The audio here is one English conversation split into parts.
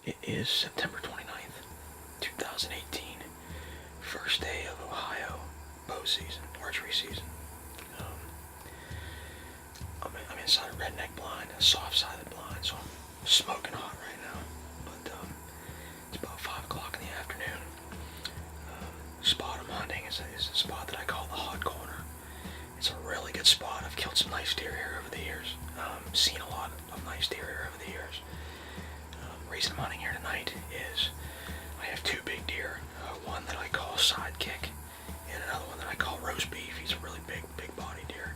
It is September 29th, 2018. First day of Ohio bow season, archery season. Um, I'm inside a redneck blind, a soft-sided blind, so I'm smoking hot right now. But it's about 5 o'clock in the afternoon. Spot I'm hunting is a spot that I call the hot corner. It's a really good spot. I've killed some nice deer here over the years. Seen a lot of nice deer here over the years. Reason I'm hunting here tonight is I have two big deer. One that I call sidekick, and another one that I call roast beef. He's a really big body deer.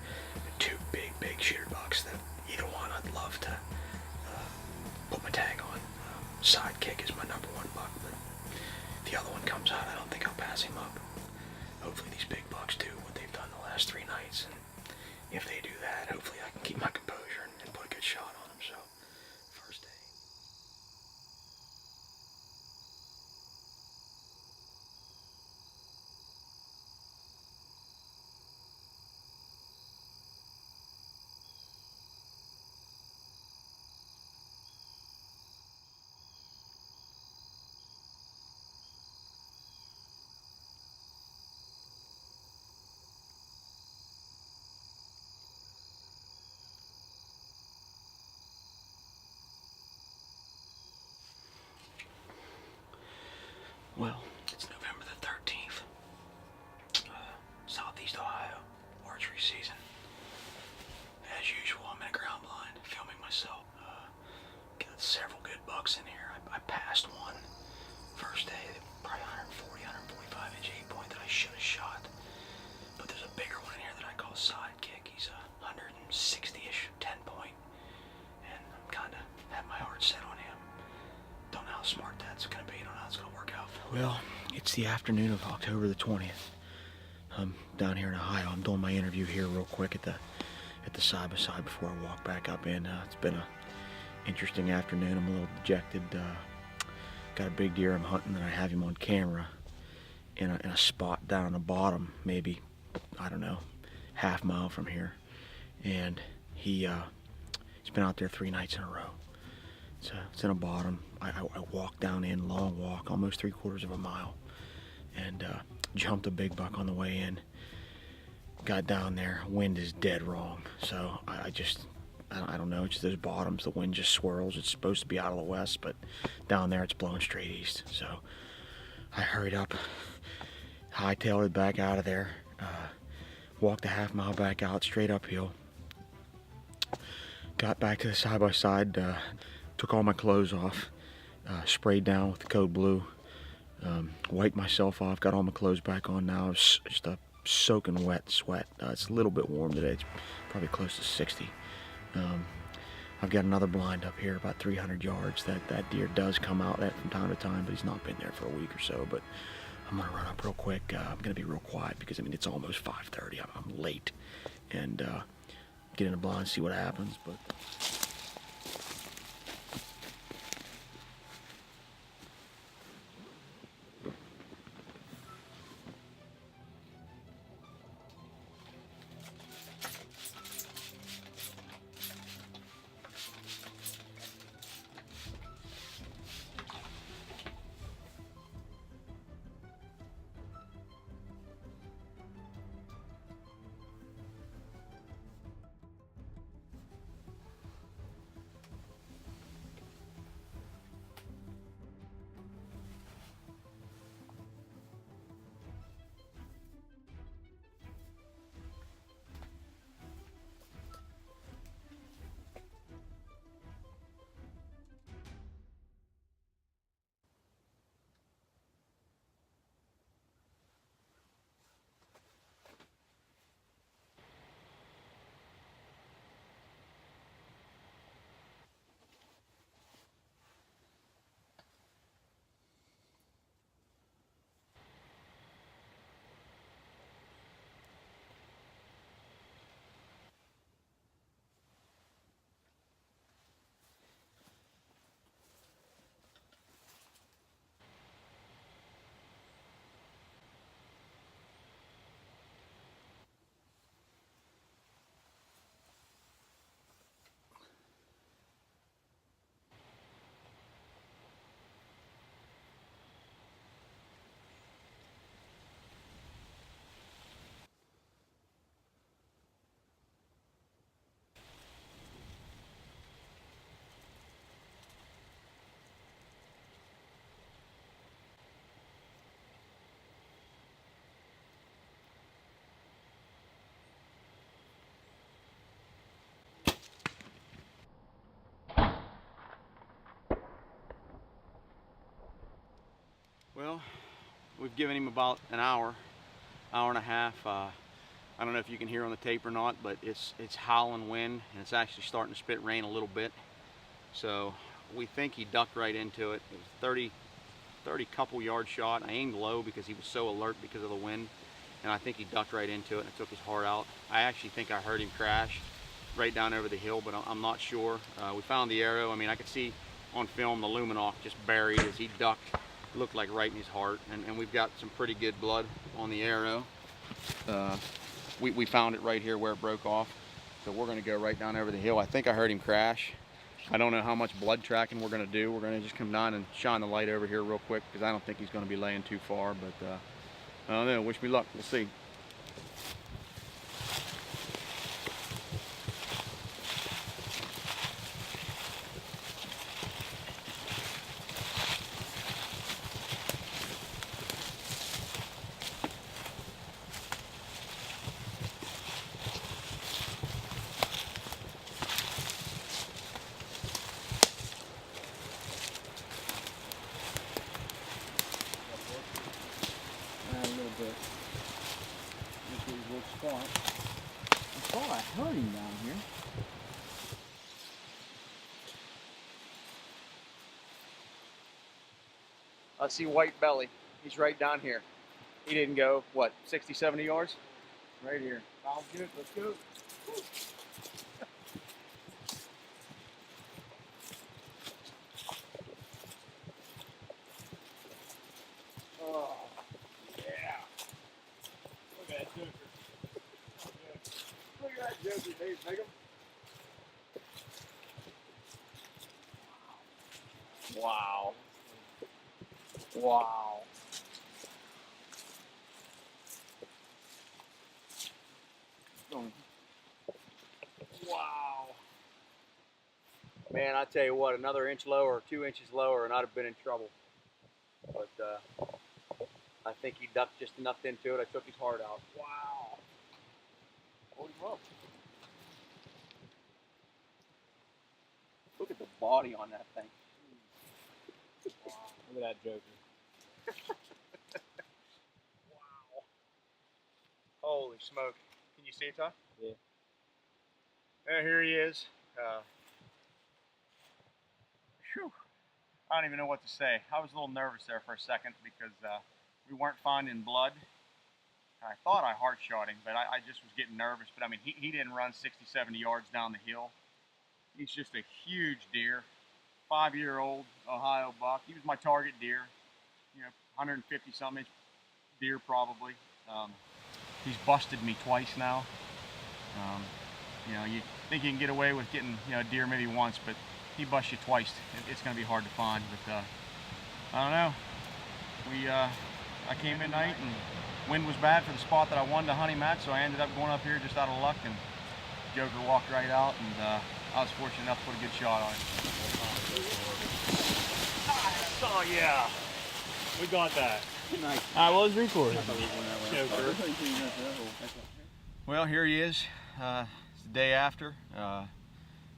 Two big shooter bucks that either one I'd love to put my tag on. Sidekick is my number one buck, but if the other one comes out, I don't think I'll pass him up. Hopefully these big bucks do what they've done the last 3 nights, and if they do that, hopefully I can keep my composure and put a good shot on them. So, first day. Well, it's November the 13th, Southeast Ohio, archery season. As usual, I'm in a ground blind, filming myself. Got several good bucks in here. I passed one first day, probably 140, 145 inch 8-point that I should have shot. But there's a bigger one in here that I call sidekick. He's a 160-ish 10-point, and I'm kind of have my heart set on him. Don't know how smart that's going to be. Don't know how it's going to work out. Well, it's the afternoon of October the 20th. I'm down here in Ohio. I'm doing my interview here real quick at the side-by-side before I walk back up in. It's been a interesting afternoon. I'm a little dejected. Got a big deer I'm hunting, and I have him on camera in a spot down on the bottom, maybe, I don't know, half mile from here. And he's been out there 3 nights in a row. It's in a bottom. I walked down in, long walk, almost 3/4 of a mile, and jumped a big buck on the way in. Got down there, wind is dead wrong, so I don't know, it's just those bottoms, the wind just swirls. It's supposed to be out of the west, but down there it's blowing straight east. So I hurried up, hightailed it back out of there, walked a half mile back out, straight uphill, got back to the side-by-side, took all my clothes off, sprayed down with the code blue, wiped myself off, got all my clothes back on now. It's just a soaking wet sweat. It's a little bit warm today. It's probably close to 60. I've got another blind up here about 300 yards. That deer does come out at from time to time, but he's not been there for a week or so. But I'm gonna run up real quick. I'm gonna be real quiet because I mean it's almost 5:30. I'm late, and get in the blind, see what happens. But we've given him about an hour and a half. I don't know if you can hear on the tape or not, but it's howling wind, and it's actually starting to spit rain a little bit. So we think he ducked right into it. It was 30 couple yard shot. I aimed low because he was so alert because of the wind, and I think he ducked right into it and it took his heart out. I actually think I heard him crash right down over the hill, but I'm not sure. We found the arrow. I mean, I could see on film the luminok just buried as he ducked. It looked like right in his heart, and we've got some pretty good blood on the arrow. We found it right here where it broke off, so we're going to go right down over the hill. I think I heard him crash. I don't know how much blood tracking we're going to do. We're going to just come down and shine the light over here real quick, because I don't think he's going to be laying too far, but I don't know. Wish me luck. We'll see. I thought I heard him down here. I see white belly. He's right down here. He didn't go, what, 60, 70 yards? Right here. I'll get it. Let's go. Oh, yeah. Look at that joker. Look at that joker, Dave. Make him. Wow. Wow. Wow. Man, I tell you what, another inch lower, 2 inches lower, and I'd have been in trouble. But I think he ducked just enough into it. I took his heart out. Wow. Holy smoke. Look at the body on that thing. Wow. Look at that joker. Wow. Holy smoke. Can you see it, Todd? Yeah. Here he is. Whew. I don't even know what to say. I was a little nervous there for a second because we weren't finding blood. I thought I heart shot him, but I just was getting nervous. But I mean, he didn't run 60, 70 yards down the hill. He's just a huge deer. 5-year-old Ohio buck. He was my target deer. You know, 150-something inch deer probably. He's busted me twice now. You know, you think you can get away with getting, you know, a deer maybe once, but he busts you twice. It's going to be hard to find. But I don't know. I came in night and wind was bad for the spot that I wanted to hunt him at, so I ended up going up here just out of luck, and Joker walked right out, and I was fortunate enough to put a good shot on him. Oh yeah, we got that. Nice. I was recording. Joker. Well, here he is. It's the day after.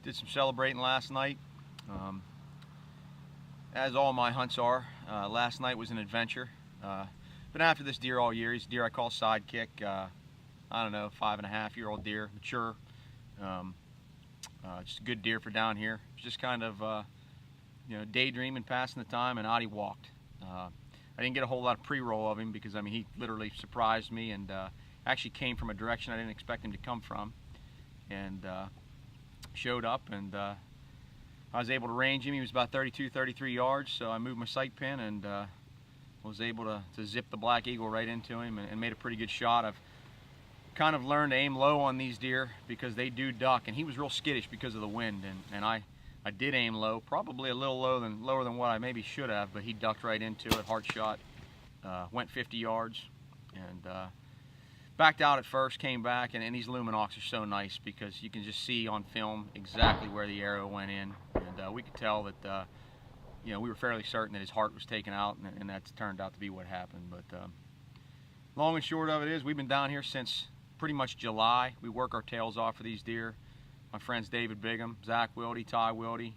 Did some celebrating last night. As all my hunts are. Last night was an adventure. Been after this deer all year. He's a deer I call Sidekick. I don't know, 5.5-year-old deer, mature. Just a good deer for down here. Just kind of, you know, daydreaming, passing the time, and out he walked. I didn't get a whole lot of pre-roll of him because, I mean, he literally surprised me and actually came from a direction I didn't expect him to come from, and showed up, and I was able to range him. He was about 32, 33 yards, so I moved my sight pin and was able to zip the black eagle right into him and made a pretty good shot. I've kind of learned to aim low on these deer because they do duck, and he was real skittish because of the wind, and I did aim low, probably a little lower than what I maybe should have, but he ducked right into it, heart shot, went 50 yards, and backed out at first, came back, and these luminoks are so nice because you can just see on film exactly where the arrow went in, and we could tell that you know, we were fairly certain that his heart was taken out, and that's turned out to be what happened. But long and short of it is, we've been down here since pretty much July. We work our tails off for these deer. My friends David Bigham, Zach Wilde, Ty Wilde.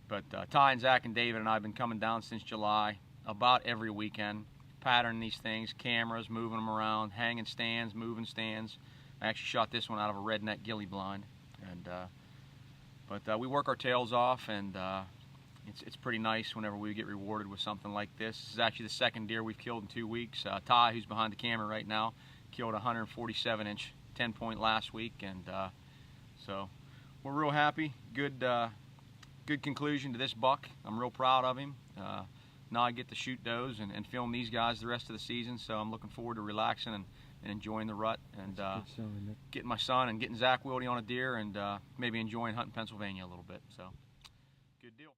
But Ty and Zach and David and I have been coming down since July, about every weekend. patterning these things, cameras, moving them around, hanging stands, moving stands. I actually shot this one out of a Redneck Ghille blind, and but we work our tails off, and it's pretty nice whenever we get rewarded with something like this. This is actually the second deer we've killed in 2 weeks. Ty, who's behind the camera right now, killed a 147-inch 10-point last week, and so we're real happy. Good conclusion to this buck. I'm real proud of him. Now I get to shoot does and film these guys the rest of the season, so I'm looking forward to relaxing and enjoying the rut, and getting my son and getting Zach Wilde on a deer, and maybe enjoying hunting Pennsylvania a little bit. So, good deal.